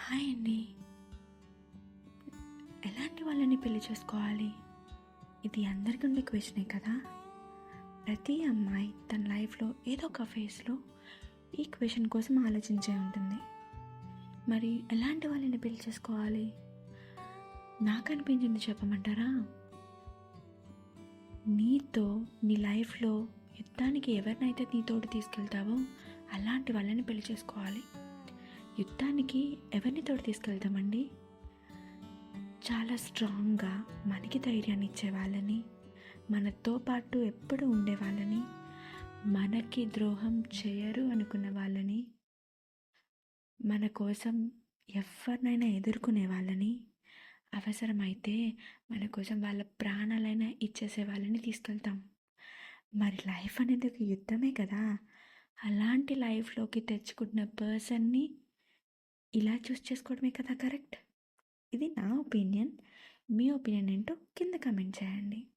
Hi అండి. ఎలాంటి వాళ్ళని పెళ్లి చేసుకోవాలి? ఇది అందరికీ ఉండే క్వశ్చనే కదా. ప్రతి అమ్మాయి తన లైఫ్లో ఏదో ఒక ఫేస్లో ఈ క్వశ్చన్ కోసం ఆలోచించే ఉంటుంది. మరి ఎలాంటి వాళ్ళని పెళ్లి చేసుకోవాలి? నాకు అనిపించింది చెప్పమంటారా? నీతో నీ లైఫ్లో యుద్ధానికి ఎవరినైతే నీతోటి తీసుకెళ్తావో అలాంటి వాళ్ళని పెళ్లి చేసుకోవాలి. యుద్ధానికి ఎవరిని తోడు తీసుకెళ్తామండి? చాలా స్ట్రాంగ్గా మనకి ధైర్యాన్ని ఇచ్చే వాళ్ళని, మనతో పాటు ఎప్పుడు ఉండే వాళ్ళని, మనకి ద్రోహం చేయరు అనుకున్న వాళ్ళని, మన కోసం ఎవరినైనా ఎదుర్కొనే వాళ్ళని, అవసరమైతే మన కోసం వాళ్ళ ప్రాణాలైనా ఇచ్చేసే వాళ్ళని తీసుకెళ్తాం. మరి లైఫ్ అనేది ఒక యుద్ధమే కదా. అలాంటి లైఫ్లోకి తెచ్చుకున్న పర్సన్ని ఇలా చూస్ చేసుకోవడమే కదా కరెక్ట్. ఇది నా ఒపీనియన్. మీ ఒపీనియన్ ఏంటో కింద కమెంట్ చేయండి.